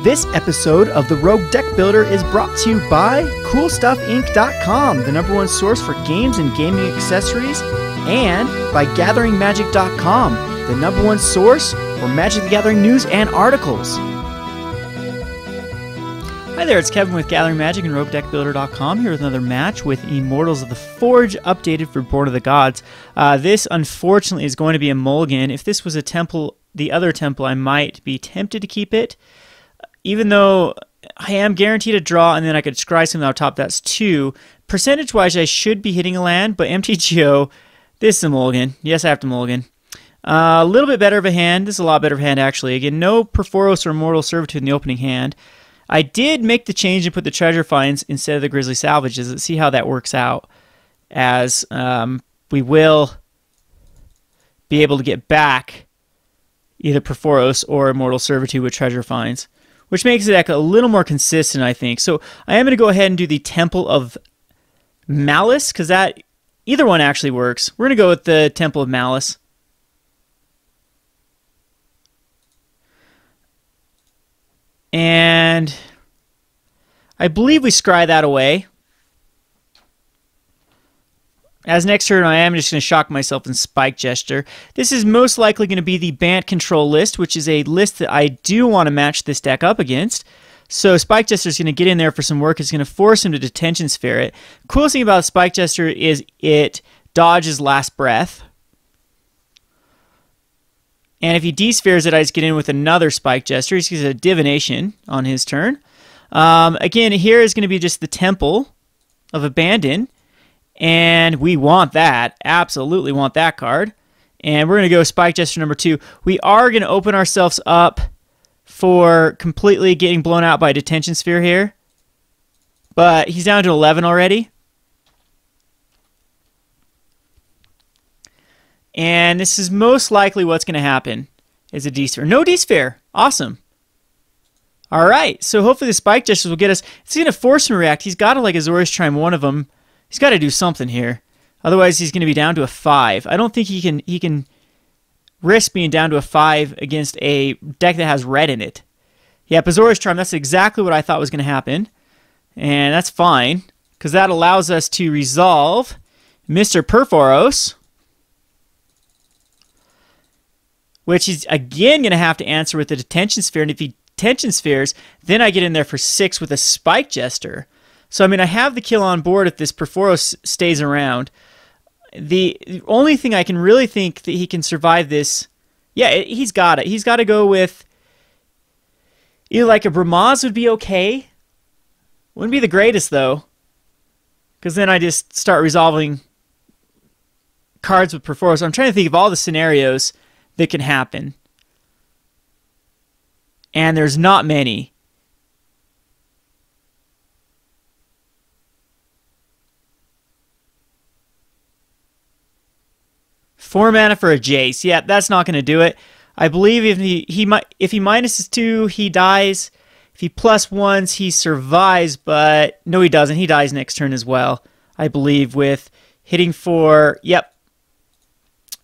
This episode of the Rogue Deck Builder is brought to you by CoolStuffInc.com, the #1 source for games and gaming accessories, and by GatheringMagic.com, the #1 source for Magic the Gathering news and articles. Hi there, it's Kevin with Gathering Magic and Roguedeckbuilder.com here with another match with Immortals of the Forge, updated for Born of the Gods. This, unfortunately, is going to be a mulligan. If this was a temple, the other temple, I might be tempted to keep it. Even though I am guaranteed a draw, and then I could scry something on top, that's 2. Percentage-wise, I should be hitting a land, but MTGO, this is a mulligan. Yes, I have to mulligan. A little bit better of a hand. This is a lot better of a hand, actually. Again, no Perforos or Immortal Servitude in the opening hand. I did make the change and put the treasure finds instead of the Grisly Salvages. Let's see how that works out, as we will be able to get back either Perforos or Immortal Servitude with treasure finds, which makes the deck a little more consistent, I think. So I am going to go ahead and do the Temple of Malice, because that either one actually works. We're going to go with the Temple of Malice. And I believe we scry that away. As next turn, I am just going to shock myself and Spike Gesture. This is most likely going to be the Bant control list, which is a list that I do want to match this deck up against. So Spike Gesture is going to get in there for some work. It's going to force him to Detention Sphere it. Coolest thing about Spike Gesture is it dodges Last Breath. And if he despheres it, I just get in with another Spike Gesture. He's going to Divination on his turn. Again, here is going to be just the Temple of Abandon. And we want that. Absolutely want that card. And we're going to go Spike Gesture number 2. We are going to open ourselves up for completely getting blown out by Detention Sphere here. But he's down to 11 already. And this is most likely what's going to happen, is a D-Sphere. No D-Sphere. Awesome. All right. So hopefully the Spike Gestures will get us. It's going to force him to react. He's got to, like, Azorius Chime one of them. He's got to do something here. Otherwise, he's going to be down to a 5. I don't think he can risk being down to a 5 against a deck that has red in it. Yeah, Azorius Charm, that's exactly what I thought was going to happen. And that's fine, because that allows us to resolve Mr. Perforos, which he's again going to have to answer with the Detention Sphere. And if he Detention Spheres, then I get in there for 6 with a Spike Gesture. So, I mean, I have the kill on board if this Perforos stays around. The only thing I can really think that he can survive this, yeah, he's got it. He's got to go with either like a Bramaz would be okay. Wouldn't be the greatest, though, because then I just start resolving cards with Perforos. I'm trying to think of all the scenarios that can happen. And there's not many. Four mana for a Jace. Yeah, that's not going to do it. I believe if he minuses 2, he dies. If he +1s, he survives, but no, he doesn't. He dies next turn as well, I believe, with hitting for, yep.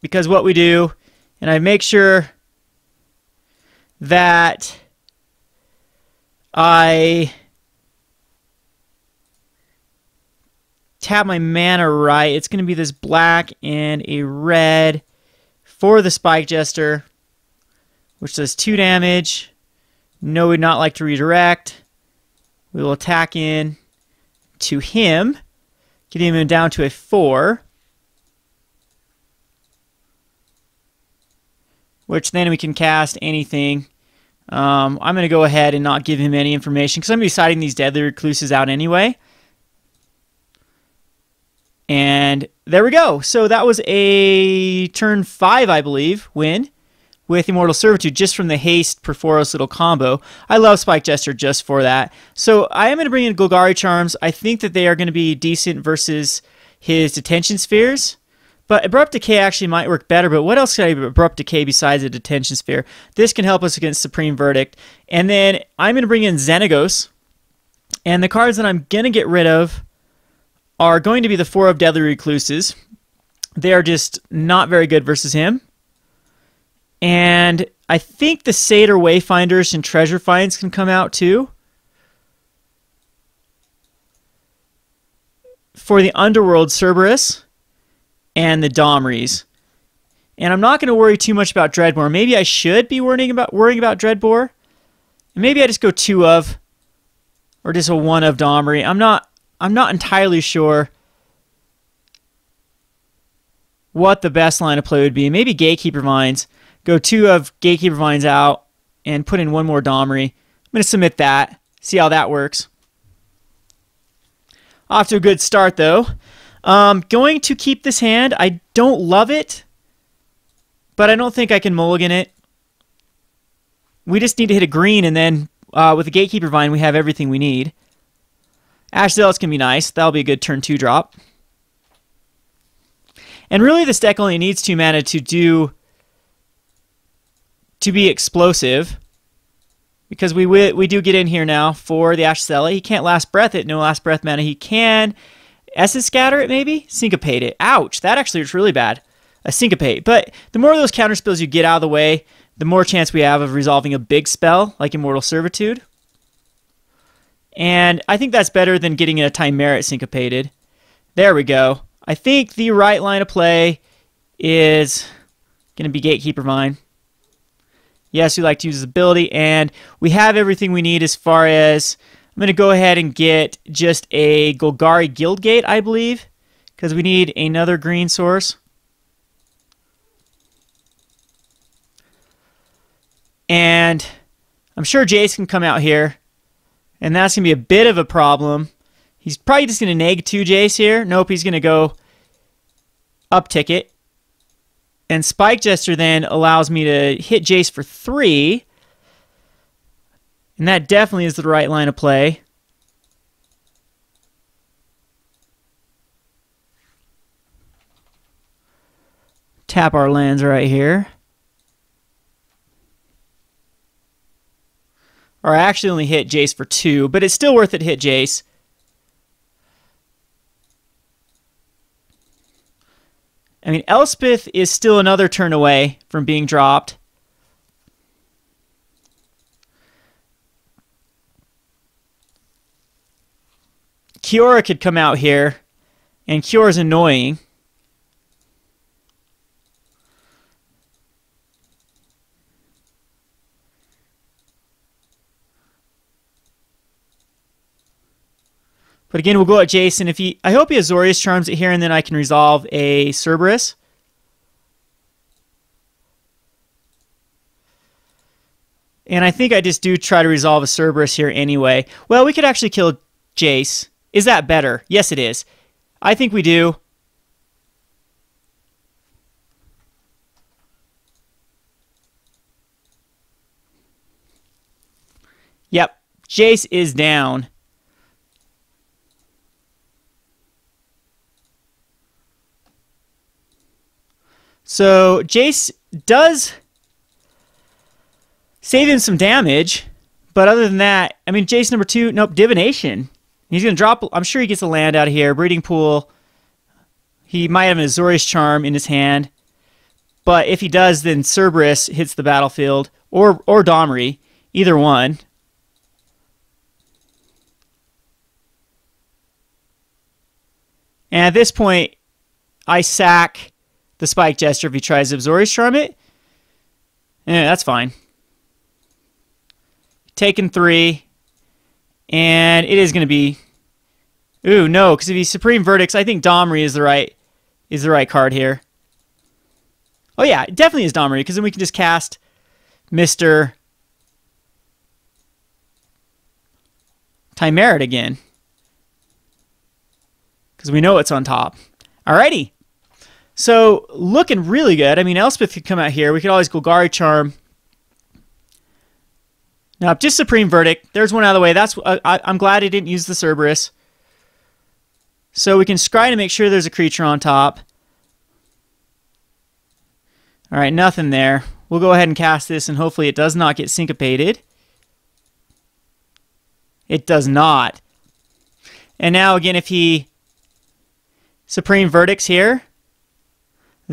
Because what we do, and I make sure that I tap my mana right. It's going to be this black and a red for the Spike Gesture, which does 2 damage. No, we'd not like to redirect. We will attack in to him, getting him down to a 4. Which then we can cast anything. I'm going to go ahead and not give him any information, because I'm going to be siding these Deadly Recluses out anyway. And there we go. So that was a turn 5, I believe, win with Immortal Servitude, just from the haste Perforos little combo. I love Spike Gesture just for that. So I am going to bring in Golgari Charms. I think that they are going to be decent versus his Detention Spheres. But Abrupt Decay actually might work better, but what else can I Abrupt Decay besides a Detention Sphere? This can help us against Supreme Verdict. And then I'm going to bring in Xenagos. And the cards that I'm going to get rid of are going to be the 4 of Deadly Recluses. They are just not very good versus him. And I think the Satyr Wayfinders and Treasure Finds can come out too. For the Underworld Cerberus and the Domries. And I'm not going to worry too much about Dreadbore. Maybe I should be worrying about Dreadbore. And maybe I just go 2 of, or just a 1 of Domry. I'm not entirely sure what the best line of play would be. Maybe Gatekeeper Vines. Go 2 of Gatekeeper Vines out and put in 1 more Domry. I'm going to submit that. See how that works. Off to a good start, though. Going to keep this hand. I don't love it, but I don't think I can mulligan it. We just need to hit a green, and then with the Gatekeeper Vine, we have everything we need. Ash Zealots can be nice. That'll be a good turn 2 drop. And really, this deck only needs 2 mana to be explosive, because we do get in here now for the Ash Zealot. He can't Last Breath it. No Last Breath mana. He can Essence Scatter it, maybe? Syncopate it. Ouch. That actually is really bad. A Syncopate. But the more of those counter spells you get out of the way, the more chance we have of resolving a big spell like Immortal Servitude. And I think that's better than getting a Chimera syncopated. There we go. I think the right line of play is going to be Gatekeeper Vine. Yes, we like to use his ability, and we have everything we need as far as... I'm going to go ahead and get just a Golgari Guildgate, I believe, because we need another green source. And I'm sure Jace can come out here, and that's going to be a bit of a problem. He's probably just going to neg 2 Jace here. Nope, he's going to go uptick it. And Spike Jester then allows me to hit Jace for 3. And that definitely is the right line of play. Tap our lands right here. Or I actually only hit Jace for 2, but it's still worth it to hit Jace. I mean, Elspeth is still another turn away from being dropped. Kiora could come out here, and Kiora's annoying. But again, we'll go at Jason. I hope he Azorius Charms it here, and then I can resolve a Cerberus. And I think I just do try to resolve a Cerberus here anyway. Well, we could actually kill Jace. Is that better? Yes, it is. I think we do. Yep, Jace is down. So Jace does save him some damage, but other than that, I mean, Jace number 2, nope, Divination. He's going to drop, I'm sure he gets a land out of here. Breeding Pool. He might have an Azorius Charm in his hand, but if he does, then Cerberus hits the battlefield, or Domry, either one. And at this point, I sack the Spike Jester if he tries to Azorius Charm it. Yeah, that's fine. Taking 3. And it is going to be... Ooh, no, because if he's Supreme Verdicts, I think Domry is the right card here. Oh yeah, it definitely is Domry, because then we can just cast Mr. Chimera again. Because we know it's on top. Alrighty. So, looking really good. I mean, Elspeth could come out here. We could always Golgari Charm. Now, just Supreme Verdict. There's one out of the way. That's I'm glad I didn't use the Cerberus. So we can scry to make sure there's a creature on top. Alright, nothing there. We'll go ahead and cast this, and hopefully it does not get syncopated. It does not. And now, again, if he Supreme Verdicts here,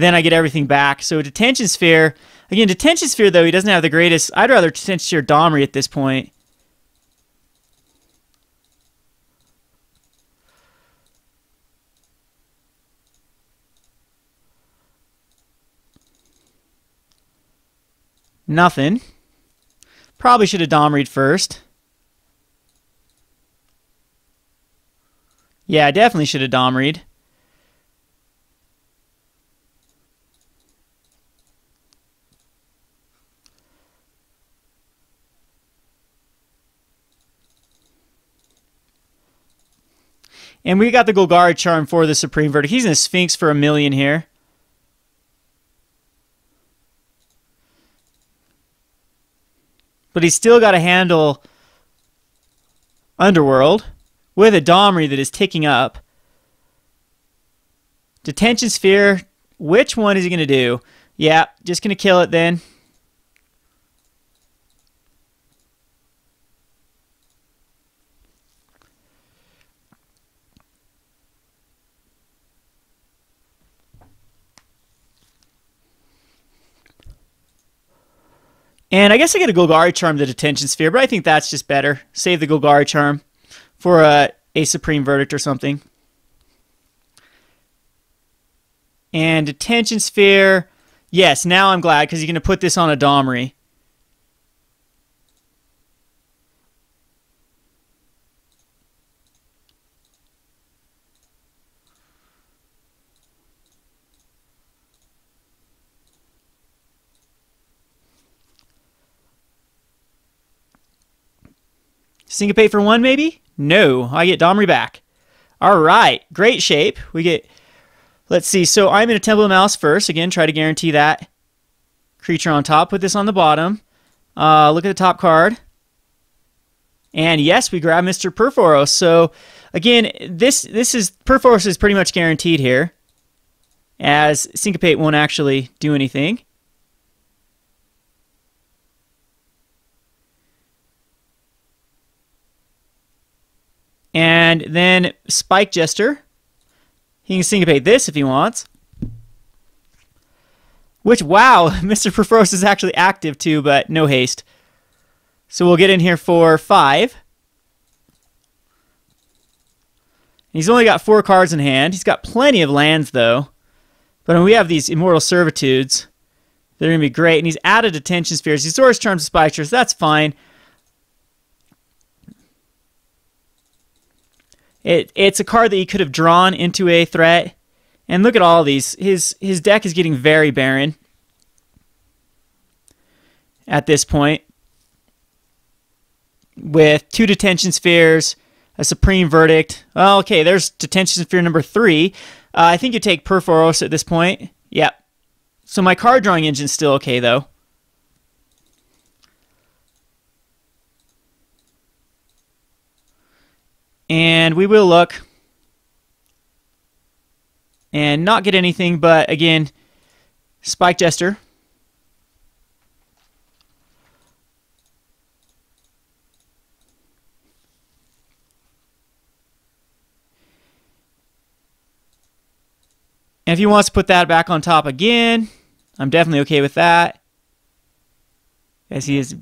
then I get everything back. So Detention Sphere, again, Detention Sphere, though, he doesn't have the greatest. I'd rather Detention Sphere Domri at this point. Nothing. Probably should have Domried first. Yeah, I definitely should have Domried. And we got the Golgari Charm for the Supreme Verdict. He's in a Sphinx for 1,000,000 here. But he's still got to handle Underworld with a Domri that is ticking up. Detention Sphere, which one is he going to do? Yeah, just going to kill it then. And I guess I get a Golgari Charm the Detention Sphere, but I think that's just better. Save the Golgari Charm for a Supreme Verdict or something. And Detention Sphere, yes, now I'm glad because you're going to put this on a Domri. Syncopate for 1, maybe? No, I get Domri back. All right, great shape. We get, let's see, so I'm in a Temple of Mouse first. Again, try to guarantee that creature on top. Put this on the bottom. Look at the top card. And yes, we grab Mr. Perforos. So again, this is, Perforos is pretty much guaranteed here, as Syncopate won't actually do anything. And then Spike Jester. He can Syncopate this if he wants. Which, wow, Mr. Perforos is actually active too, but no haste. So we'll get in here for 5. He's only got 4 cards in hand. He's got plenty of lands, though. But when we have these Immortal Servitudes, they're going to be great. And he's added Detention Spheres. He's Source Charms and Spike Jester. That's fine. It's a card that he could have drawn into a threat. And look at all these. His deck is getting very barren at this point. With 2 Detention Spheres, a Supreme Verdict. Well, okay, there's Detention Sphere number 3. I think you take Perforos at this point. Yep. So my card drawing engine's still okay, though. And we will look and not get anything, but again, Spike Jester. And if he wants to put that back on top again, I'm definitely okay with that, as he is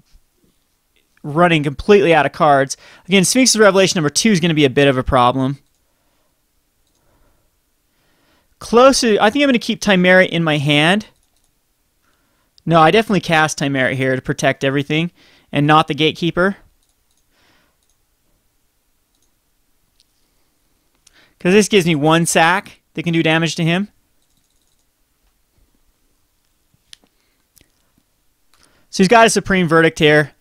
running completely out of cards. Again, Sphinx's Revelation number 2 is going to be a bit of a problem. Closer, I think I'm going to keep Chimera in my hand. No, I definitely cast Chimera here to protect everything and not the Gatekeeper. Because this gives me 1 sack that can do damage to him. So he's got a Supreme Verdict here.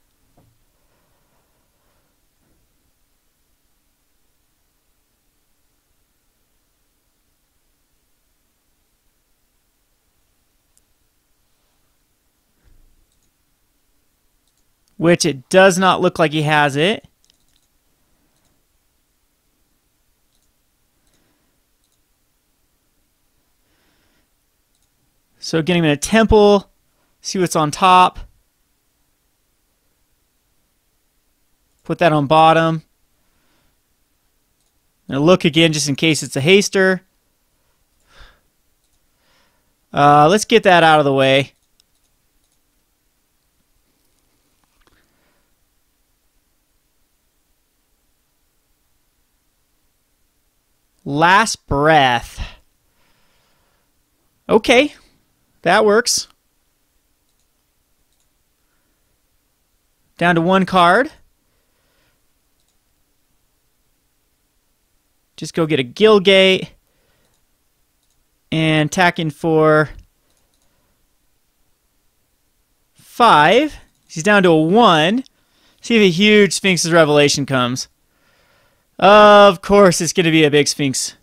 Which it does not look like he has it. So getting him in a temple, see what's on top. Put that on bottom. Now look again just in case it's a haster. Let's get that out of the way. Last Breath. Okay, that works. Down to one card. Just go get a Gilgate and tack in for 5. He's down to a 1. See if a huge Sphinx's Revelation comes. Of course, it's going to be a big Sphinx.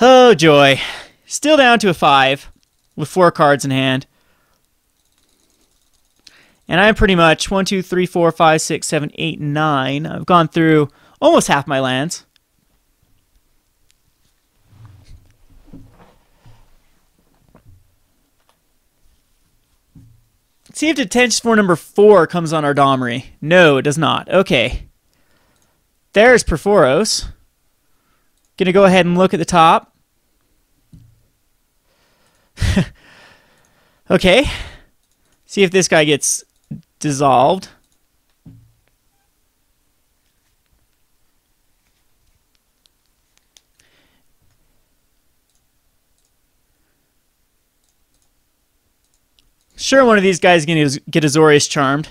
Oh, joy. Still down to a 5 with 4 cards in hand. And I'm pretty much 1, 2, 3, 4, 5, 6, 7, 8, 9. I've gone through almost half my lands. Let's see if detention for number 4 comes on our Domri. No, it does not. Okay. There's Perforos. Gonna go ahead and look at the top. Okay. See if this guy gets dissolved. Sure, one of these guys is going to get Azorius Charmed.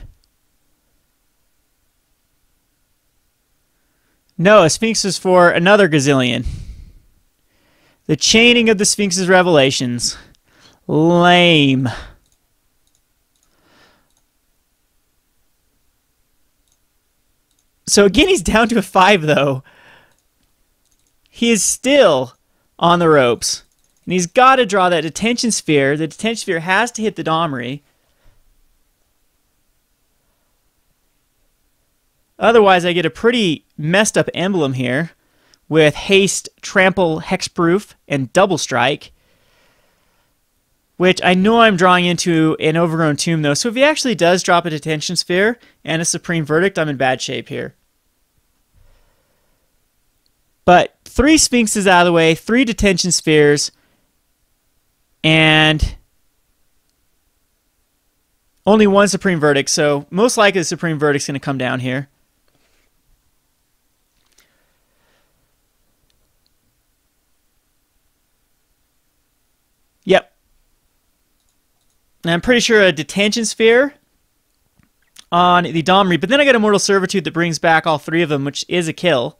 No, a Sphinx is for another gazillion. The chaining of the Sphinx's Revelations. Lame. So again, he's down to a 5, though. He is still on the ropes. And he's got to draw that Detention Sphere. The Detention Sphere has to hit the Domri. Otherwise, I get a pretty messed up emblem here with Haste, Trample, Hexproof, and Double Strike. Which I know I'm drawing into an Overgrown Tomb, though. So if he actually does drop a Detention Sphere and a Supreme Verdict, I'm in bad shape here. But 3 Sphinxes out of the way, 3 Detention Spheres, and only 1 Supreme Verdict. So most likely the Supreme Verdict's going to come down here. Yep. And I'm pretty sure a Detention Sphere on the Domri. But then I got Immortal Servitude that brings back all 3 of them, which is a kill.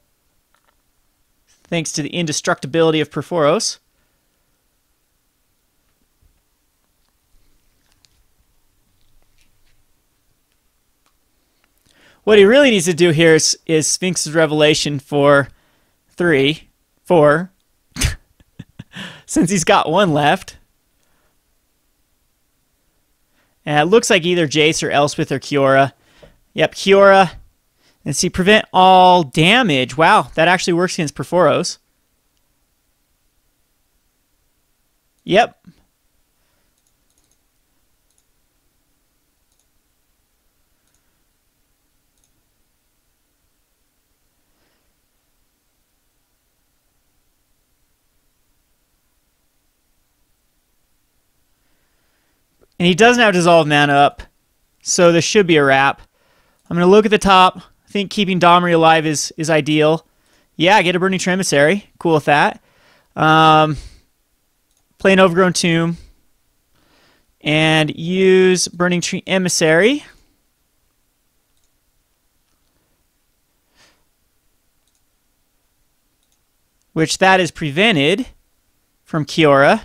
Thanks to the indestructibility of Perforos. What he really needs to do here is Sphinx's Revelation for 3, 4, since he's got 1 left. And it looks like either Jace or Elspeth or Kiora. Yep, Kiora. And see, prevent all damage. Wow, that actually works against Perforos. Yep. And he doesn't have Dissolve mana up, so this should be a wrap. I'm going to look at the top. I think keeping Domri alive is ideal. Yeah, I get a Burning Tree Emissary. Cool with that. Play an Overgrown Tomb. And use Burning Tree Emissary. Which that is prevented from Kiora.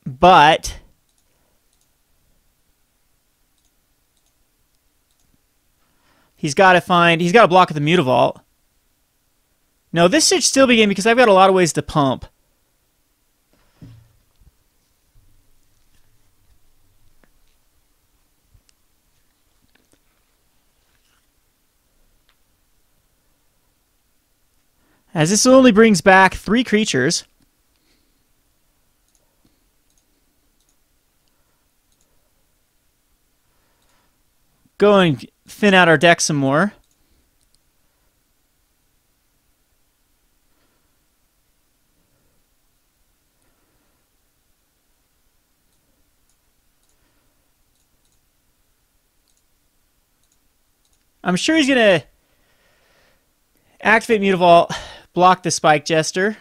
But he's got to block the Mutavault. No, this should still be game because I've got a lot of ways to pump. As this only brings back 3 creatures. Go and thin out our deck some more. I'm sure he's going to activate Mutavault, block the Spike Jester.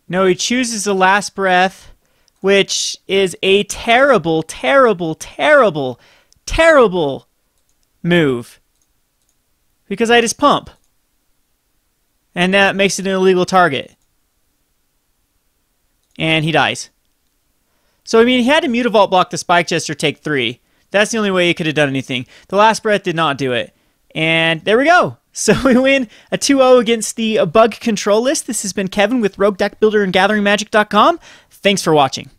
No, he chooses the Last Breath, which is a terrible, terrible, terrible, terrible move. Because I just pump. And that makes it an illegal target. And he dies. So, I mean, he had to Mutavault block the Spike Jester, take 3. That's the only way he could have done anything. The Last Breath did not do it. And there we go. So we win a 2-0 against the bug control list. This has been Kevin with Roguedeckbuilder and GatheringMagic.com. Thanks for watching.